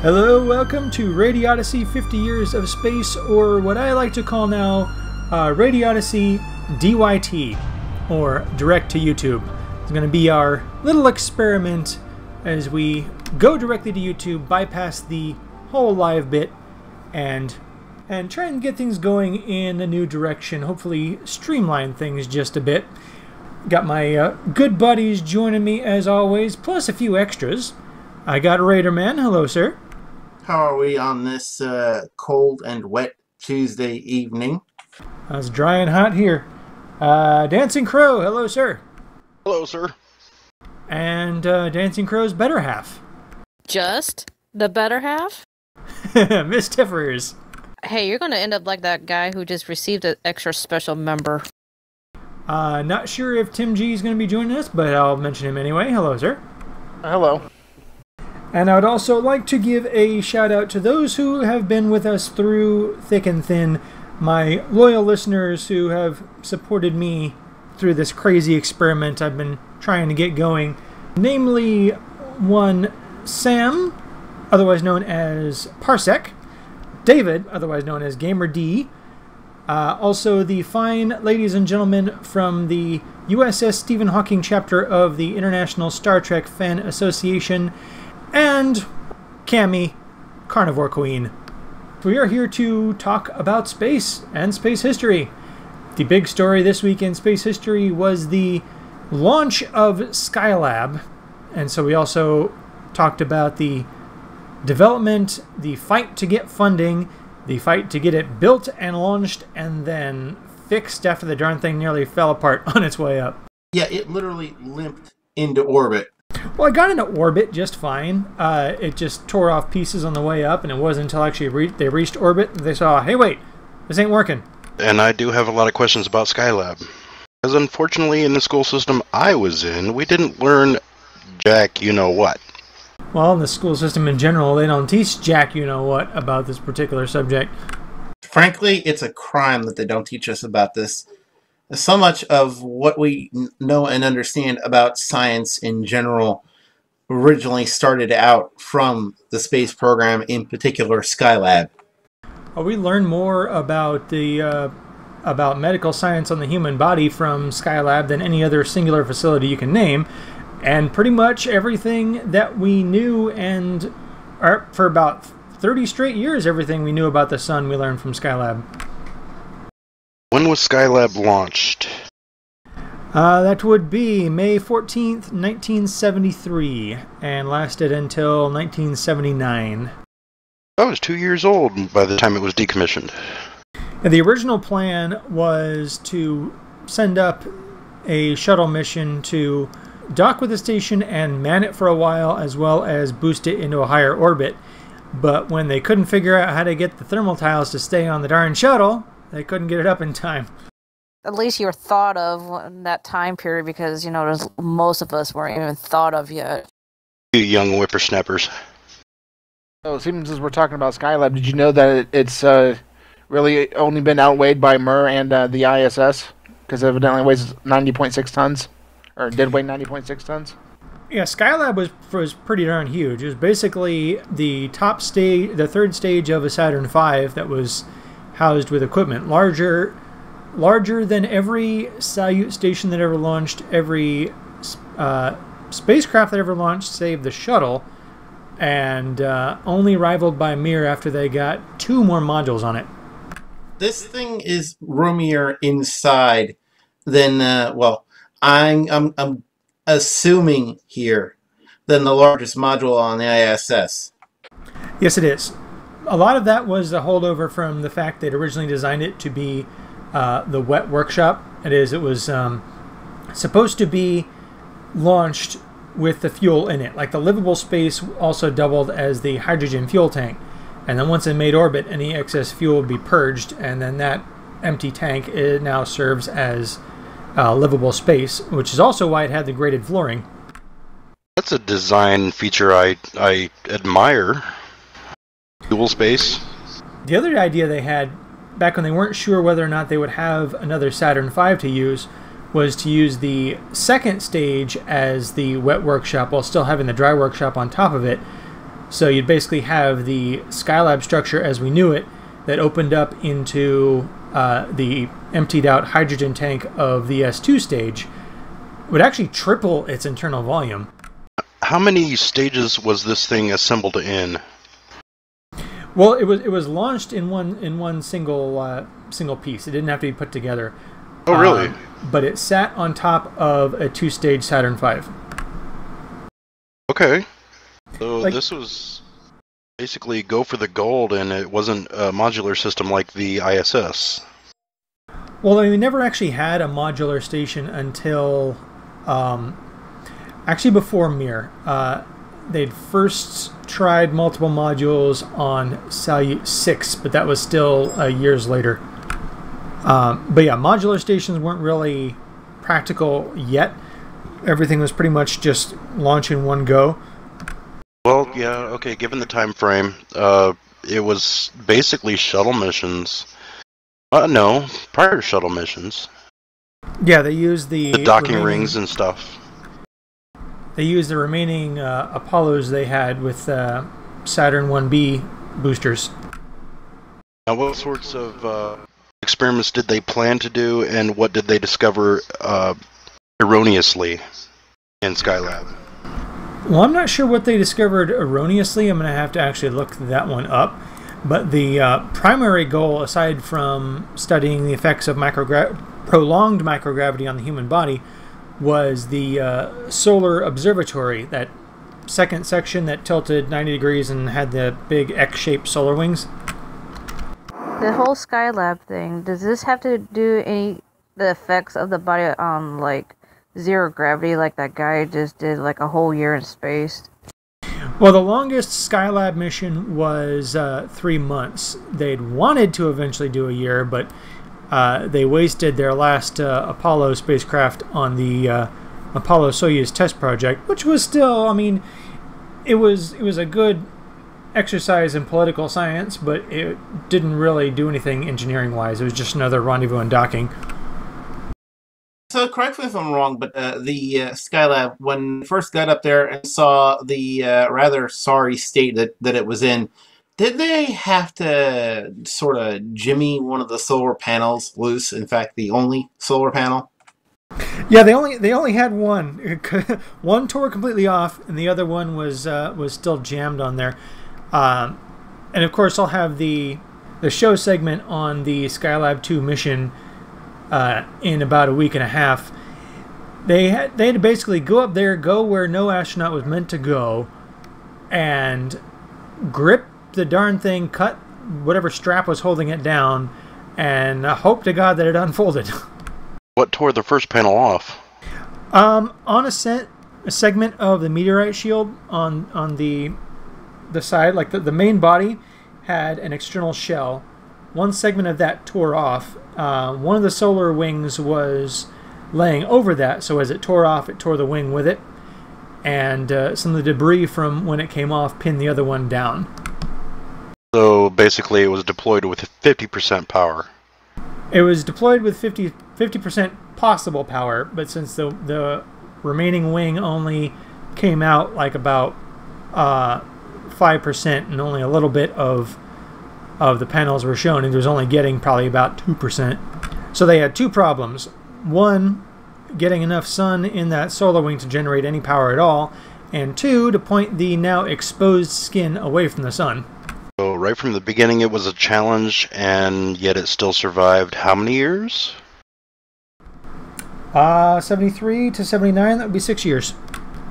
Hello, welcome to RadiOdyssey 50 Years of Space, or what I like to call now, RadiOdyssey DYT, or Direct to YouTube. It's going to be our little experiment as we go directly to YouTube, bypass the whole live bit, and try and get things going in a new direction, hopefully streamline things just a bit. Got my good buddies joining me as always, plus a few extras. I got Raiderman. Hello, sir. How are we on this cold and wet Tuesday evening? It's dry and hot here. Dancing Crow. Hello, sir. Hello, sir. And Dancing Crow's better half. Just the better half? Miss Tiffers. Hey, you're going to end up like that guy who just received an extra special member. Not sure if Tim G is going to be joining us, but I'll mention him anyway. Hello, sir. Hello. And I would also like to give a shout out to those who have been with us through thick and thin, my loyal listeners who have supported me through this crazy experiment I've been trying to get going. Namely, one, Sam, otherwise known as Parsec, David, otherwise known as Gamer D, also the fine ladies and gentlemen from the USS Stephen Hawking chapter of the International Star Trek Fan Association, and Cammy, Carnivore Queen. We are here to talk about space and space history. The big story this week in space history was the launch of Skylab, and so we also talked about the development, the fight to get funding, the fight to get it built and launched and then fixed after the darn thing nearly fell apart on its way up. Yeah, it literally limped into orbit. Well, it got into orbit just fine. It just tore off pieces on the way up, and it wasn't until actually they reached orbit that they saw, hey, wait, this ain't working. And I do have a lot of questions about Skylab. Because unfortunately, in the school system I was in, we didn't learn jack you-know-what. Well, in the school system in general, they don't teach jack you-know-what about this particular subject. Frankly, it's a crime that they don't teach us about this. So much of what we know and understand about science in general originally started out from the space program, in particular Skylab. Well, we learn more about about medical science on the human body from Skylab than any other singular facility you can name, and pretty much everything that we knew, and for about 30 straight years, everything we knew about the sun we learned from Skylab. When was Skylab launched? That would be May 14th, 1973, and lasted until 1979. I was 2 years old by the time it was decommissioned. And the original plan was to send up a shuttle mission to dock with the station and man it for a while, as well as boost it into a higher orbit. But when they couldn't figure out how to get the thermal tiles to stay on the darn shuttle, they couldn't get it up in time. At least you were thought of in that time period because, you know, most of us weren't even thought of yet. You young whippersnappers. So it seems as we're talking about Skylab, did you know that it's really only been outweighed by Mir and the ISS? Because evidently it weighs 90.6 tons. Or did weigh 90.6 tons? Yeah, Skylab was pretty darn huge. It was basically the top stage, the third stage of a Saturn V that was housed with equipment. Larger than every Salyut station that ever launched, every spacecraft that ever launched, save the shuttle, and only rivaled by Mir after they got 2 more modules on it. This thing is roomier inside than, I'm assuming here, than the largest module on the ISS. Yes, it is. A lot of that was a holdover from the fact they'd originally designed it to be the wet workshop. It was supposed to be launched with the fuel in it. Like the livable space also doubled as the hydrogen fuel tank. And then once it made orbit, any excess fuel would be purged, and then that empty tank, it now serves as livable space, which is also why it had the graded flooring. That's a design feature I admire. Fuel space. The other idea they had, back when they weren't sure whether or not they would have another Saturn V to use, was to use the second stage as the wet workshop while still having the dry workshop on top of it. So you'd basically have the Skylab structure as we knew it that opened up into the emptied out hydrogen tank of the S2 stage. Would actually triple its internal volume. How many stages was this thing assembled in? Well, it was launched in one single piece. It didn't have to be put together. Oh, really? But it sat on top of a 2-stage Saturn V. Okay. So this was basically go for the gold, and it wasn't a modular system like the ISS. Well, we never actually had a modular station until actually before Mir. They'd first tried multiple modules on Salyut 6, but that was still years later. But yeah, modular stations weren't really practical yet. Everything was pretty much just launch in one go. Well, yeah, okay, given the time frame, it was basically shuttle missions. No, prior to shuttle missions. Yeah, they used the docking rings and stuff. They used the remaining Apollos they had with Saturn 1B boosters. Now, what sorts of experiments did they plan to do, and what did they discover erroneously in Skylab? Well, I'm not sure what they discovered erroneously. I'm going to have to actually look that one up. But the primary goal, aside from studying the effects of prolonged microgravity on the human body, was the solar observatory, that second section that tilted 90 degrees and had the big X-shaped solar wings. The whole Skylab thing, does this have to do the effects of the body on, like, zero gravity, like that guy just did, like, a whole year in space? Well, the longest Skylab mission was 3 months. They'd wanted to eventually do a year, but they wasted their last Apollo spacecraft on the Apollo-Soyuz test project, which was still, I mean, it was a good exercise in political science, but it didn't really do anything engineering-wise. It was just another rendezvous and docking. So correct me if I'm wrong, but the Skylab, when it first got up there and saw the rather sorry state that it was in, did they have to sort of jimmy one of the solar panels loose? In fact, the only solar panel? Yeah, they only had one. One tore completely off, and the other one was still jammed on there. And of course, I'll have the show segment on the Skylab 2 mission in about a week and a half. They had to basically go up there, go where no astronaut was meant to go, and grip the darn thing, cut whatever strap was holding it down, and hope to God that it unfolded. What tore the first panel off? On a segment of the meteorite shield on the side, like the main body had an external shell. One segment of that tore off. One of the solar wings was laying over that, so as it tore off, it tore the wing with it. And some of the debris from when it came off pinned the other one down. So basically it was deployed with 50% power. It was deployed with 50% possible power, but since the remaining wing only came out like about 5% and only a little bit of the panels were shown, and it was only getting probably about 2%. So they had two problems. One, getting enough sun in that solar wing to generate any power at all, and two, to point the now exposed skin away from the sun. So right from the beginning it was a challenge, and yet it still survived how many years? 73 to 79, that would be 6 years.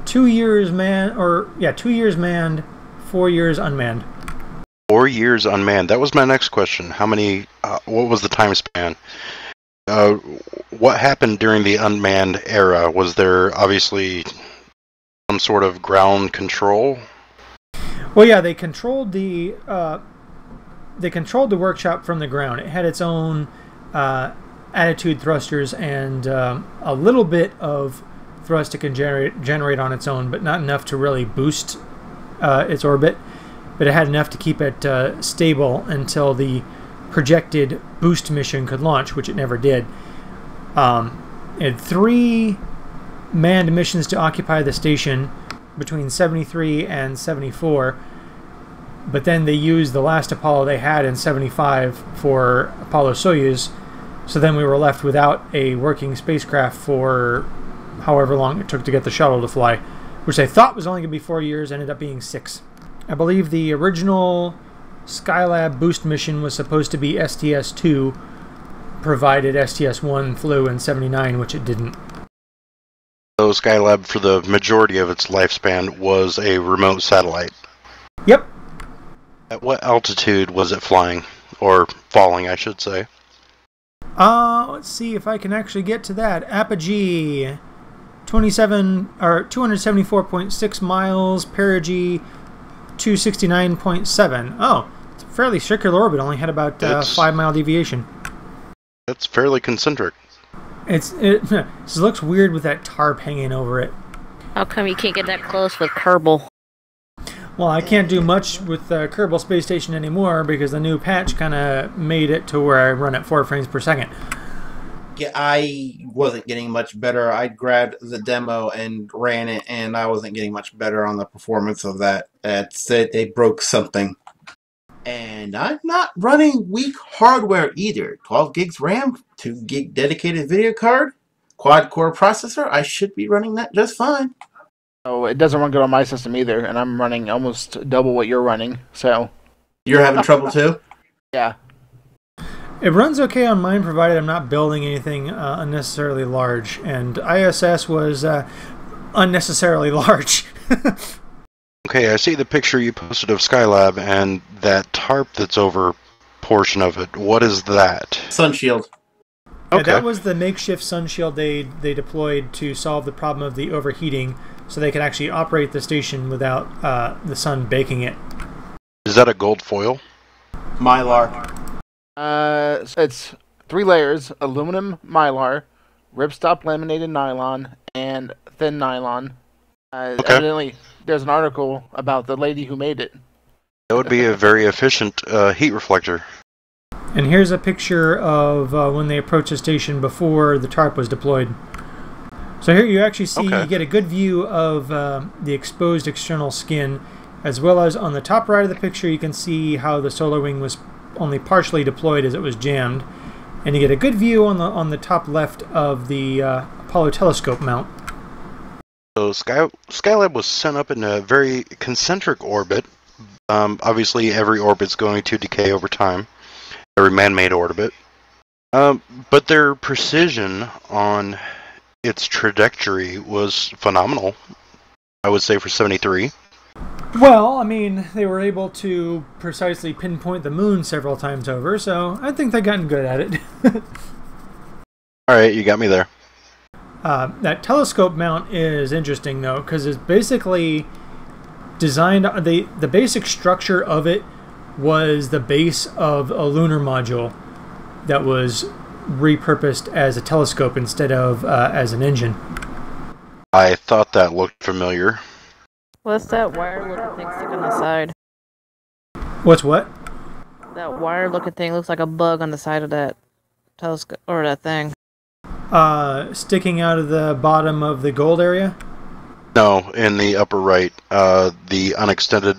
2 years 2 years manned, 4 years unmanned. 4 years unmanned. That was my next question. How many, what was the time span? What happened during the unmanned era? Was there obviously some sort of ground control? Well, yeah, they controlled the workshop from the ground. It had its own attitude thrusters and a little bit of thrust it can generate on its own, but not enough to really boost its orbit. But it had enough to keep it stable until the projected boost mission could launch, which it never did. It had 3 manned missions to occupy the station between 73 and 74, but then they used the last Apollo they had in 75 for Apollo-Soyuz, so then we were left without a working spacecraft for however long it took to get the shuttle to fly, which they thought was only going to be 4 years, ended up being 6. I believe the original Skylab boost mission was supposed to be STS-2, provided STS-1 flew in 79, which it didn't. So Skylab, for the majority of its lifespan, was a remote satellite. Yep. At what altitude was it flying? Or falling, I should say. Let's see if I can actually get to that. Apogee, 274.6 miles. Perigee, 269.7. Oh, it's a fairly circular orbit. Only had about 5 mile deviation. It's fairly concentric. It looks weird with that tarp hanging over it. How come you can't get that close with Kerbal? Well, I can't do much with the Kerbal Space Station anymore because the new patch kind of made it to where I run at 4 frames per second. Yeah, I wasn't getting much better. I grabbed the demo and ran it, and I wasn't getting much better on the performance of that. That's it. They broke something. And I'm not running weak hardware either. 12 gigs RAM, 2 gig dedicated video card, quad-core processor. I should be running that just fine. Oh, it doesn't run good on my system either, and I'm running almost double what you're running, so... You're having trouble too? Yeah. It runs okay on mine, provided I'm not building anything unnecessarily large, and ISS was unnecessarily large. Okay, I see the picture you posted of Skylab and that tarp that's over portion of it. What is that? Sun shield. Yeah, Okay. that was the makeshift sun shield they deployed to solve the problem of the overheating, so they could actually operate the station without the sun baking it. Is that a gold foil? Mylar. It's 3 layers: aluminum mylar, ripstop laminated nylon, and thin nylon. Okay. Evidently, there's an article about the lady who made it. That would be a very efficient heat reflector. And here's a picture of when they approached the station before the tarp was deployed. So here you actually see, you get a good view of the exposed external skin, as well as on the top right of the picture you can see how the solar wing was only partially deployed as it was jammed. And you get a good view on the top left of the Apollo telescope mount. So Skylab was sent up in a very concentric orbit. Obviously, every orbit's going to decay over time. Every man-made orbit. But their precision on its trajectory was phenomenal, I would say, for 73. Well, I mean, they were able to precisely pinpoint the moon several times over, so I think they've gotten good at it. Alright, you got me there. That telescope mount is interesting, though, because it's basically designed... The basic structure of it was the base of a lunar module that was repurposed as a telescope instead of as an engine. I thought that looked familiar. What's that wire-looking thing sticking on the side? What's what? That wire-looking thing looks like a bug on the side of that telescope, or that thing. Sticking out of the bottom of the gold area? No, in the upper right, the unextended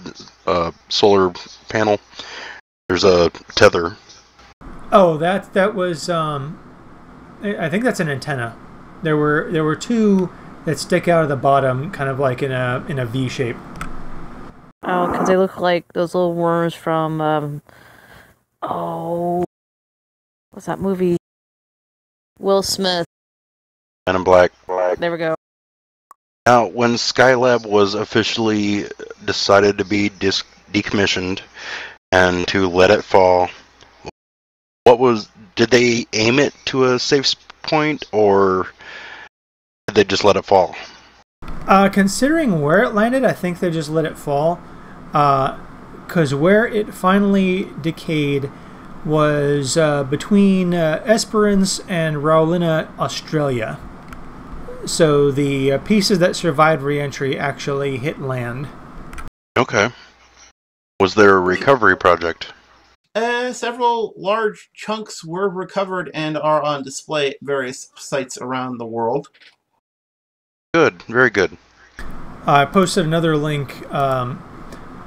solar panel, there's a tether. Oh, that was I think that's an antenna. There were 2 that stick out of the bottom, kind of like in a V shape. Oh, because they look like those little worms from what's that movie? Will Smith. Men in Black. There we go. Now, when Skylab was officially decided to be decommissioned and to let it fall, did they aim it to a safe point, or did they just let it fall? Considering where it landed, I think they just let it fall. Because where it finally decayed was between Esperance and Raulina, Australia. So the pieces that survived re-entry actually hit land. Okay. Was there a recovery project? Several large chunks were recovered and are on display at various sites around the world. Good, very good. I posted another link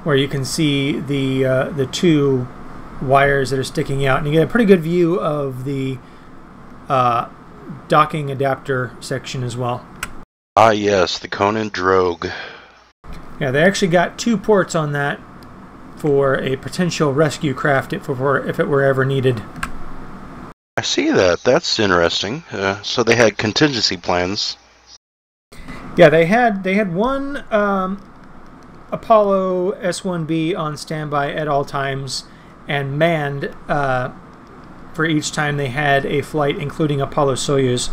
where where you can see the two wires that are sticking out, and you get a pretty good view of the docking adapter section as well. Ah, yes, the Conan Drogue. Yeah, they actually got 2 ports on that for a potential rescue craft if it were ever needed. I see that. That's interesting. So they had contingency plans. Yeah, they had one Apollo S-1B on standby at all times and manned for each time they had a flight, including Apollo Soyuz.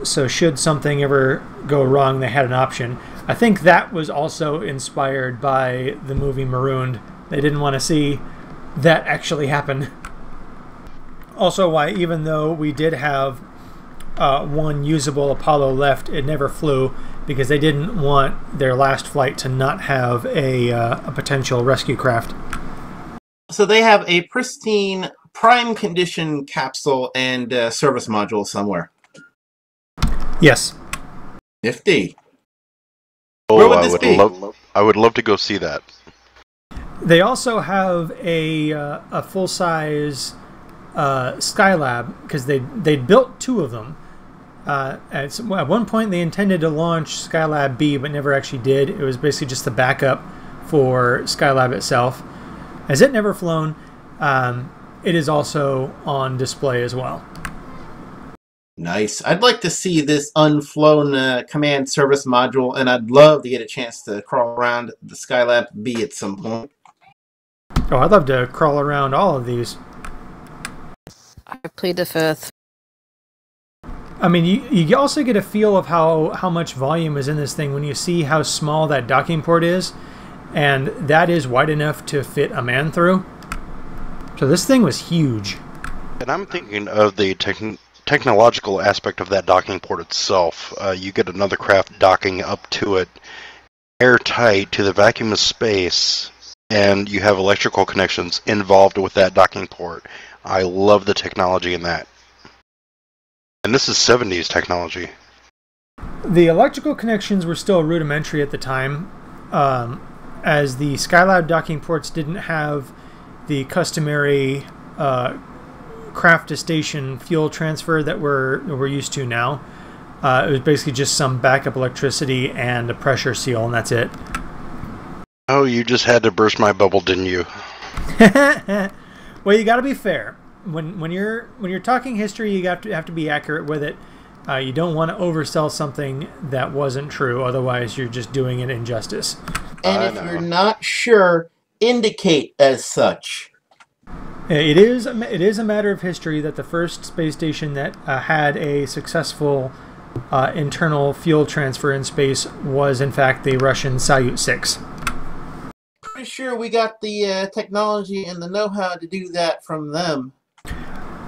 So should something ever go wrong, they had an option. I think that was also inspired by the movie Marooned. They didn't want to see that actually happen. Also why, even though we did have one usable Apollo left, it never flew because they didn't want their last flight to not have a potential rescue craft. So they have a pristine, prime condition capsule and service module somewhere. Yes. Nifty. Oh, I would love to go see that. They also have a full-size Skylab because they built 2 of them. At one point, they intended to launch Skylab B, but never actually did. It was basically just the backup for Skylab itself. As it never flown, it is also on display as well. Nice. I'd like to see this unflown command service module, and I'd love to get a chance to crawl around the Skylab B at some point. Oh, I'd love to crawl around all of these. I plead the fifth. I mean, you also get a feel of how much volume is in this thing when you see how small that docking port is, and that is wide enough to fit a man through. So this thing was huge. And I'm thinking of the technological aspect of that docking port itself. You get another craft docking up to it, airtight to the vacuum of space, and you have electrical connections involved with that docking port. I love the technology in that. And this is 70s technology. The electrical connections were still rudimentary at the time, as the Skylab docking ports didn't have the customary craft-to-station fuel transfer that we're used to now. It was basically just some backup electricity and a pressure seal, and that's it. Oh, you just had to burst my bubble, didn't you? Well, you got to be fair. When you're talking history, you have to be accurate with it. You don't want to oversell something that wasn't true, otherwise you're just doing it injustice. And if you're not sure, indicate as such. It is a matter of history that the first space station that had a successful internal fuel transfer in space was, in fact, the Russian Salyut 6. Pretty sure we got the technology and the know-how to do that from them.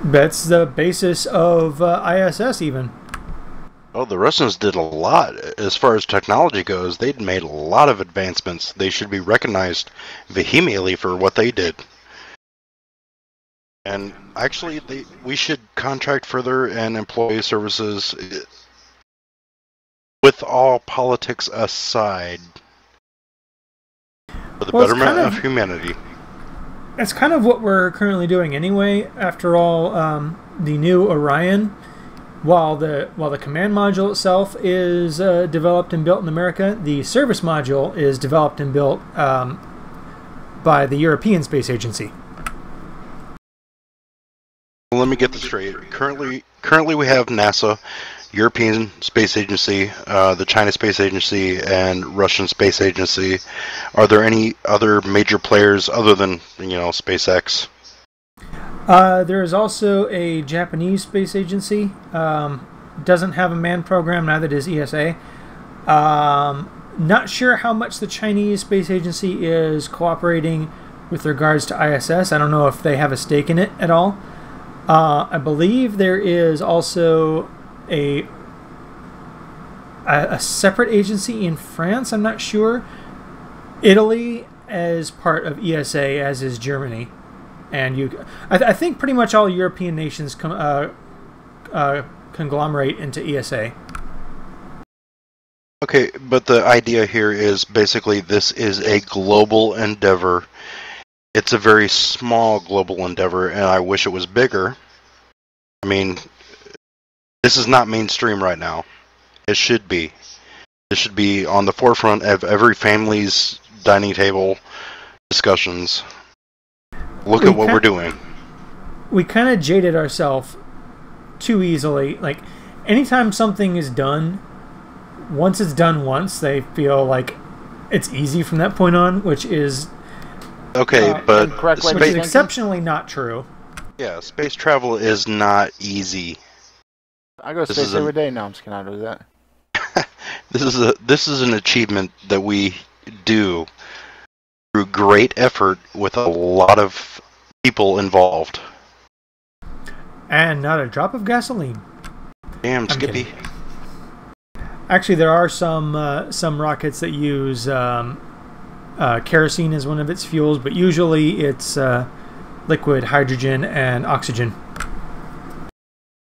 That's the basis of ISS, even. Oh, the Russians did a lot. As far as technology goes, they'd made a lot of advancements. They should be recognized vehemently for what they did. And actually, we should contract further and employ services with all politics aside for the betterment of humanity. That's kind of what we're currently doing anyway. After all, the new Orion, while the command module itself is developed and built in America, the service module is developed and built by the European Space Agency. Let me get this straight. Currently we have NASA, European Space Agency, the China Space Agency, and Russian Space Agency. Are there any other major players other than, SpaceX? There is also a Japanese space agency. Doesn't have a manned program, neither does ESA. Not sure how much the Chinese space agency is cooperating with regards to ISS. I don't know if they have a stake in it at all. I believe there is also a separate agency in France. I'm not sure. Italy as part of ESA, as is Germany, and I think pretty much all European nations conglomerate into ESA. Okay, Okay, but the idea here is basically this is a global endeavor. It's a very small global endeavor, and I wish it was bigger. I mean, this is not mainstream right now. It should be. It should be on the forefront of every family's dining table discussions. Look at what we're doing. We kind of jaded ourselves too easily. Like, anytime something is done, once it's done once, they feel like it's easy from that point on, which is... Okay, but... Which is exceptionally not true. Yeah, space travel is not easy. I go to space every day now. I'm just gonna do that. This is an achievement that we do through great effort with a lot of people involved. And not a drop of gasoline. Damn, Skippy. Actually, there are some rockets that use kerosene as one of its fuels, but usually it's liquid hydrogen and oxygen.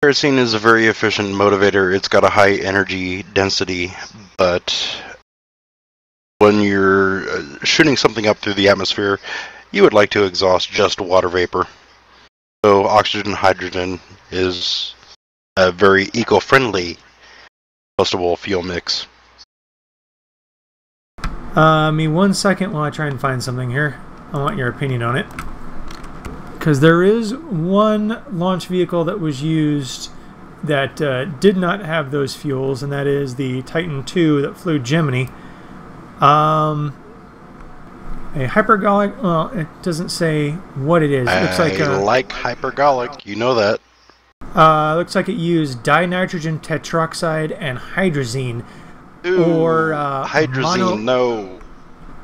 Kerosene is a very efficient motivator. It's got a high energy density, but when you're shooting something up through the atmosphere, you would like to exhaust just water vapor. So oxygen and hydrogen is a very eco-friendly combustible fuel mix. Me 1 second while I try and find something here. I want your opinion on it. Because there is one launch vehicle that was used that did not have those fuels, and that is the Titan II that flew Gemini. A hypergolic, well, it doesn't say what it is. It looks like hypergolic, you know that. Looks like it used dinitrogen tetroxide and hydrazine. Ooh, or hydrazine,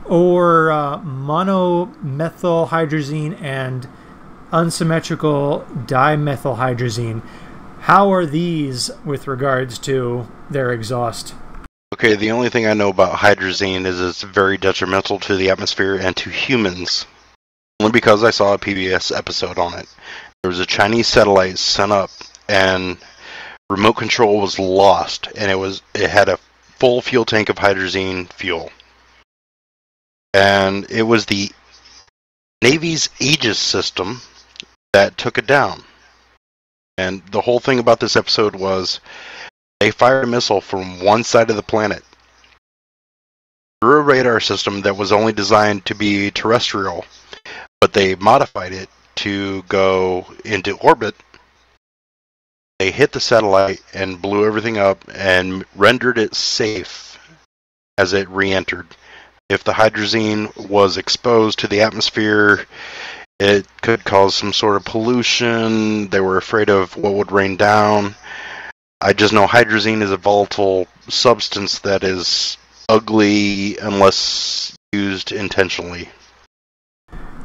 or monomethyl hydrazine and unsymmetrical dimethylhydrazine. How are these with regards to their exhaust? Okay, the only thing I know about hydrazine is it's very detrimental to the atmosphere and to humans. Only because I saw a PBS episode on it. There was a Chinese satellite sent up, and remote control was lost, and it had a full fuel tank of hydrazine fuel. And it was the Navy's Aegis system that took it down. And the whole thing about this episode was they fired a missile from one side of the planet through a radar system that was only designed to be terrestrial, but they modified it to go into orbit. They hit the satellite and blew everything up and rendered it safe as it re-entered. If the hydrazine was exposed to the atmosphere, it could cause some sort of pollution. They were afraid of what would rain down. I just know hydrazine is a volatile substance that is ugly unless used intentionally.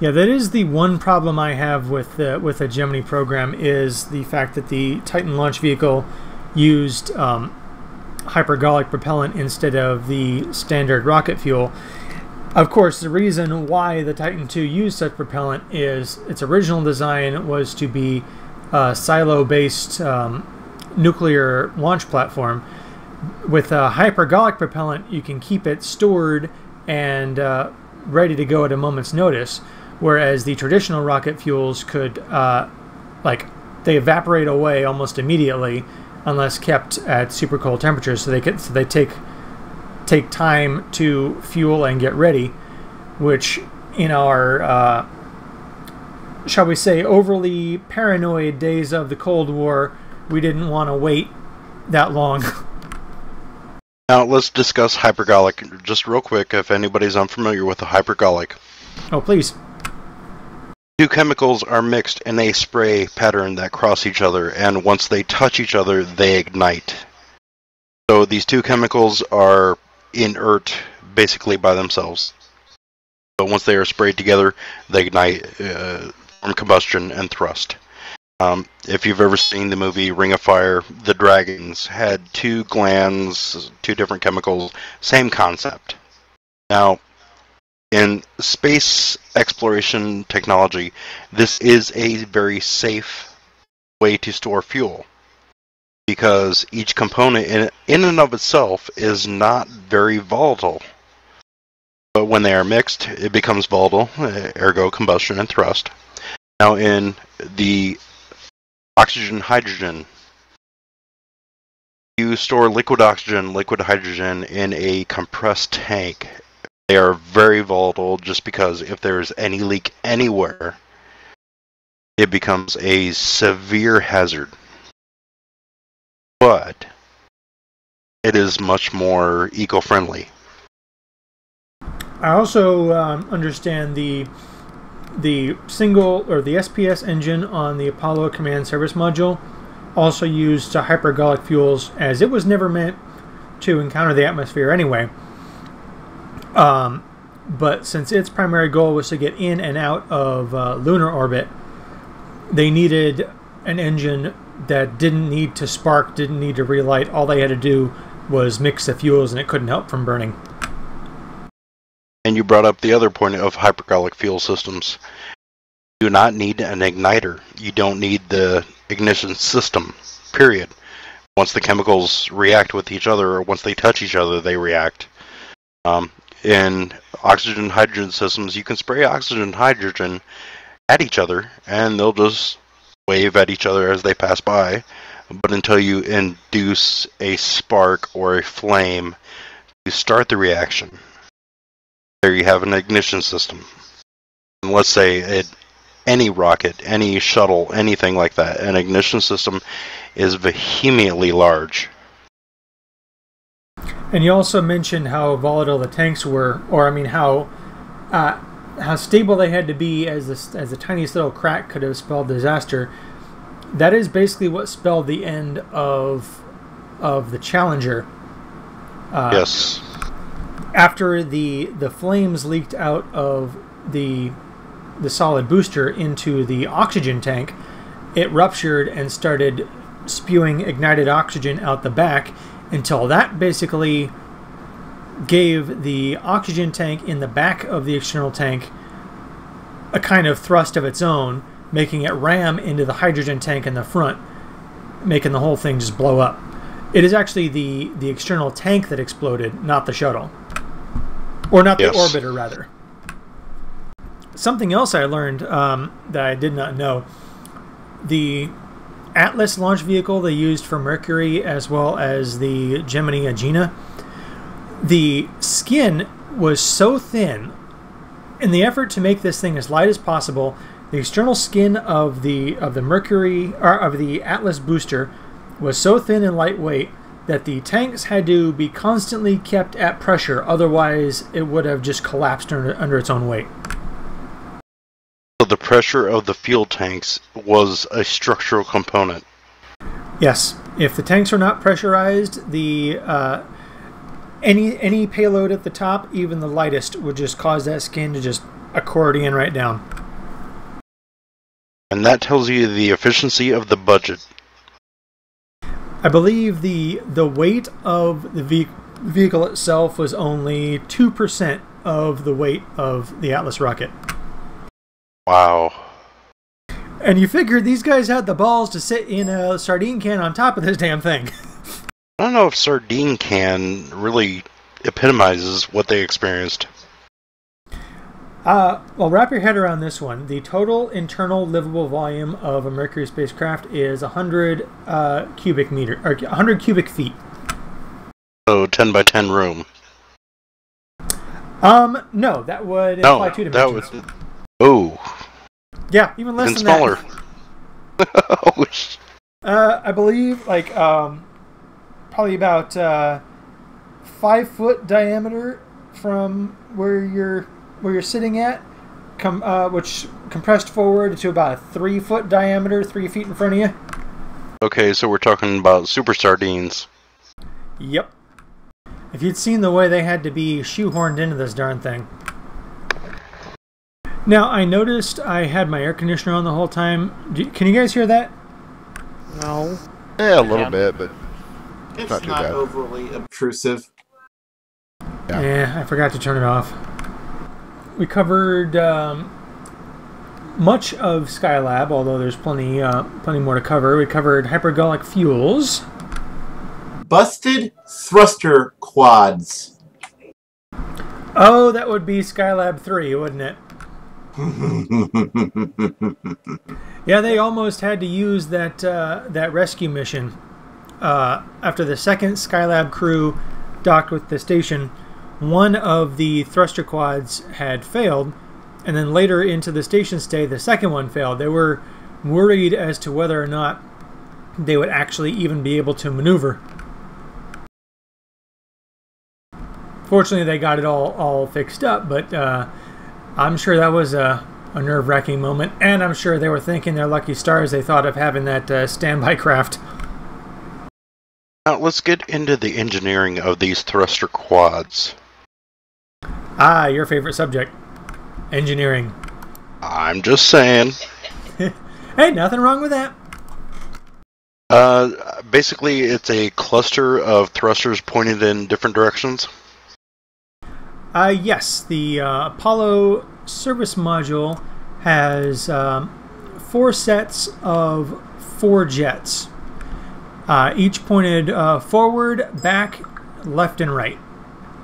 Yeah, that is the one problem I have with the Gemini program, is the fact that the Titan launch vehicle used hypergolic propellant instead of the standard rocket fuel. Of course, the reason why the Titan II used such propellant is its original design was to be a silo-based nuclear launch platform. With a hypergolic propellant, you can keep it stored and ready to go at a moment's notice, whereas the traditional rocket fuels could, they evaporate away almost immediately unless kept at super cold temperatures. So they take time to fuel and get ready, which in our shall we say overly paranoid days of the Cold War, we didn't want to wait that long. Now let's discuss hypergolic just real quick if anybody's unfamiliar with the hypergolic. Oh, please. Two chemicals are mixed in a spray pattern that cross each other, and once they touch each other, they ignite. So these two chemicals are inert basically by themselves. But once they are sprayed together, they ignite from combustion and thrust. If you've ever seen the movie Ring of Fire, the dragons had two glands, two different chemicals, same concept. Now, in space exploration technology, this is a very safe way to store fuel. because each component in and of itself is not very volatile. But when they are mixed, it becomes volatile, ergo combustion and thrust. Now in the oxygen-hydrogen, you store liquid oxygen, liquid hydrogen in a compressed tank. They are very volatile just because if there's any leak anywhere, it becomes a severe hazard. But it is much more eco-friendly. I also understand the single or the SPS engine on the Apollo Command Service Module also used hypergolic fuels, as it was never meant to encounter the atmosphere anyway. But since its primary goal was to get in and out of lunar orbit, they needed an engine that didn't need to spark, didn't need to relight. All they had to do was mix the fuels, and it couldn't help from burning. And you brought up the other point of hypergolic fuel systems. You do not need an igniter. You don't need the ignition system, period. Once the chemicals react with each other, or once they touch each other, they react. In oxygen-hydrogen systems, you can spray oxygen-hydrogen at each other, and they'll just wave at each other as they pass by. But until you induce a spark or a flame to start the reaction, there you have an ignition system. And let's say any rocket, any shuttle, anything like that, an ignition system is vehemently large. And you also mentioned how volatile the tanks were, or I mean how stable they had to be, as the tiniest little crack could have spelled disaster. That is basically what spelled the end of the Challenger. Yes. After the flames leaked out of the solid booster into the oxygen tank, it ruptured and started spewing ignited oxygen out the back, until that basically gave the oxygen tank in the back of the external tank a kind of thrust of its own, making it ram into the hydrogen tank in the front, making the whole thing just blow up. It is actually the external tank that exploded, not the shuttle. Or not the orbiter, rather. Something else I learned that I did not know. The Atlas launch vehicle they used for Mercury, as well as the Gemini Agena, the skin was so thin. In the effort to make this thing as light as possible, the external skin of the Mercury, or of the Atlas booster, was so thin and lightweight that the tanks had to be constantly kept at pressure, otherwise it would have just collapsed under its own weight. So the pressure of the fuel tanks was a structural component. Yes. If the tanks are not pressurized, the any payload at the top, even the lightest, would just cause that skin to just accordion right down. And that tells you the efficiency of the budget. I believe the weight of the vehicle itself was only 2% of the weight of the Atlas rocket. Wow. And you figure these guys had the balls to sit in a sardine can on top of this damn thing. I don't know if sardine can really epitomizes what they experienced. Well, wrap your head around this one. The total internal livable volume of a Mercury spacecraft is 100 cubic meter, or 100 cubic feet. So 10 by 10 room. No, that would imply two dimensions. That would. Oh. Yeah, even less than smaller. That. I believe like probably about 5 foot diameter from where you're sitting at, which compressed forward to about a 3 foot diameter, 3 feet in front of you. Okay, so we're talking about super sardines. Yep. If you'd seen the way they had to be shoehorned into this darn thing. Now, I noticed I had my air conditioner on the whole time. Can you guys hear that? No. Yeah, a little bit, but It's not too not bad. overly obtrusive. Yeah, I forgot to turn it off. We covered much of Skylab, although there's plenty more to cover. We covered hypergolic fuels. busted thruster quads. Oh, that would be Skylab 3, wouldn't it? Yeah, they almost had to use that rescue mission. After the second Skylab crew docked with the station, one of the thruster quads had failed, and then later into the station stay, the second one failed. They were worried as to whether or not they would actually even be able to maneuver. Fortunately, they got it all fixed up, but I'm sure that was a nerve-wracking moment, and I'm sure they were thanking their lucky stars they thought of having that standby craft. Now let's get into the engineering of these thruster quads. Ah, your favorite subject. Engineering. I'm just saying. Hey, nothing wrong with that. Basically, it's a cluster of thrusters pointed in different directions. Yes, the Apollo service module has 4 sets of 4 jets, each pointed forward, back, left, and right.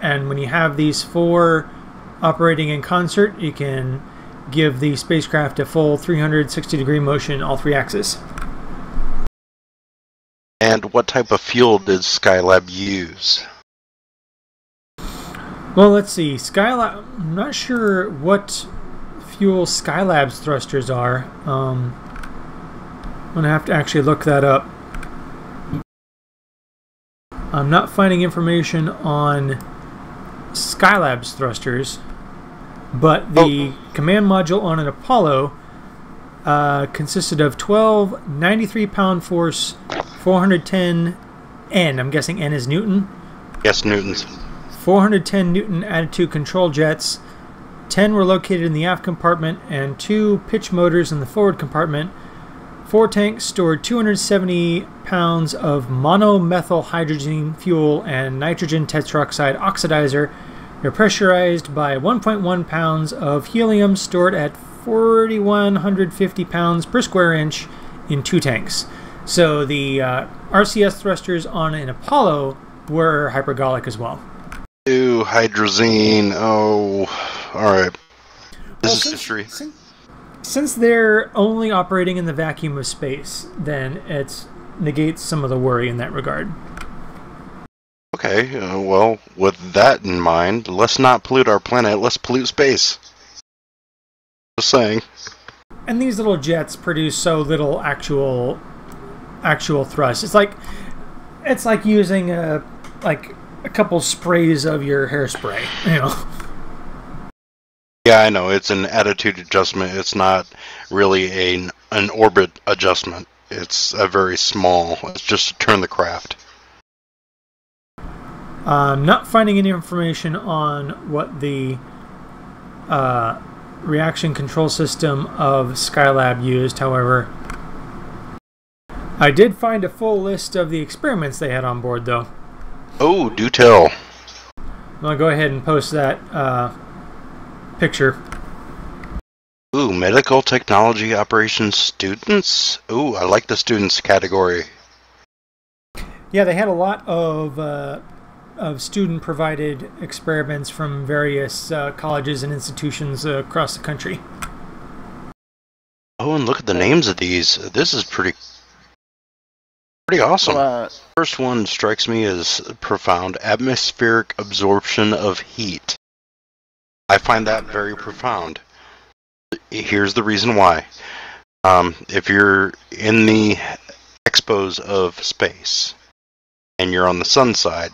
And when you have these 4 operating in concert, you can give the spacecraft a full 360-degree motion, all 3 axes. And what type of fuel did Skylab use? Well, let's see. Skylab, I'm not sure what fuel Skylab's thrusters are. I'm going to have to actually look that up. I'm not finding information on Skylab's thrusters, but the command module on an Apollo consisted of 12 93-pound force 410 N. I'm guessing N is Newton? Yes, Newtons. 410 Newton attitude control jets. 10 were located in the aft compartment and 2 pitch motors in the forward compartment. 4 tanks stored 270 pounds of monomethyl hydrogen fuel and nitrogen tetroxide oxidizer. They're pressurized by 1.1 pounds of helium stored at 4,150 pounds per square inch in 2 tanks. So the RCS thrusters on an Apollo were hypergolic as well. Ew, hydrazine. Oh, alright. This is history. Since they're only operating in the vacuum of space, then it negates some of the worry in that regard. Okay, well, with that in mind, let's not pollute our planet, let's pollute space. Just saying. And these little jets produce so little actual thrust. It's like using a couple sprays of your hairspray, you know. Yeah, I know, it's an attitude adjustment. It's not really an orbit adjustment. It's a very small, it's just to turn the craft. I'm not finding any information on what the reaction control system of Skylab used, however. I did find a full list of the experiments they had on board, though. Oh, do tell. I'll go ahead and post that picture. Ooh, medical technology operations students? Ooh, I like the students category. Yeah, they had a lot of student-provided experiments from various colleges and institutions across the country. Oh, and look at the names of these. This is pretty awesome. First one strikes me as profound. Atmospheric absorption of heat. I find that very profound. Here's the reason why. If you're in the expos of space and you're on the sun side,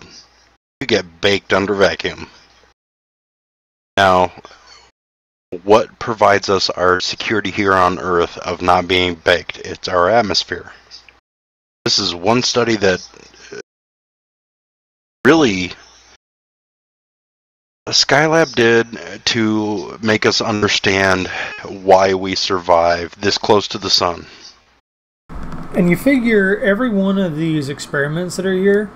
you get baked under vacuum. Now, what provides us our security here on Earth of not being baked? It's our atmosphere. This is one study that really Skylab did to make us understand why we survive this close to the sun. And you figure every one of these experiments that are here,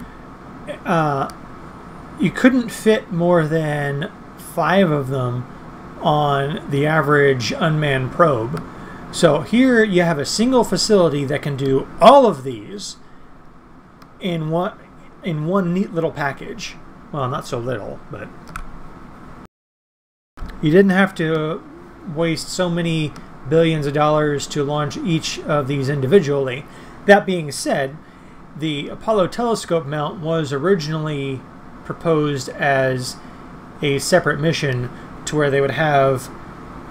you couldn't fit more than 5 of them on the average unmanned probe. So here you have a single facility that can do all of these in one, in one neat little package. Well, not so little, but you didn't have to waste so many billions of dollars to launch each of these individually. That being said, the Apollo telescope mount was originally proposed as a separate mission, to where they would have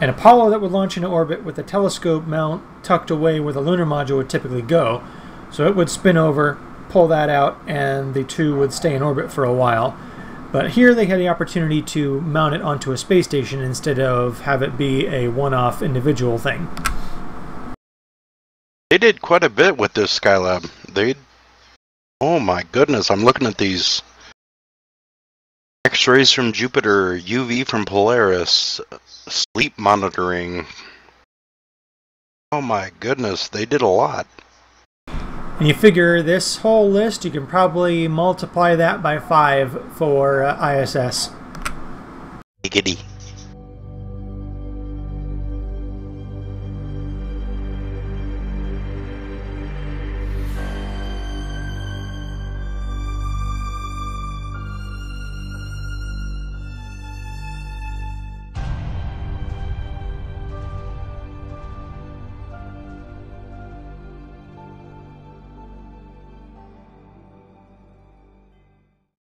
an Apollo that would launch into orbit with the telescope mount tucked away where the lunar module would typically go. So it would spin over, pull that out, and the two would stay in orbit for a while. But here they had the opportunity to mount it onto a space station instead of have it be a one-off individual thing. They did quite a bit with this Skylab. Oh my goodness, I'm looking at these X-rays from Jupiter, UV from Polaris, sleep monitoring. Oh my goodness, they did a lot. And you figure this whole list, you can probably multiply that by 5 for ISS. Giggity.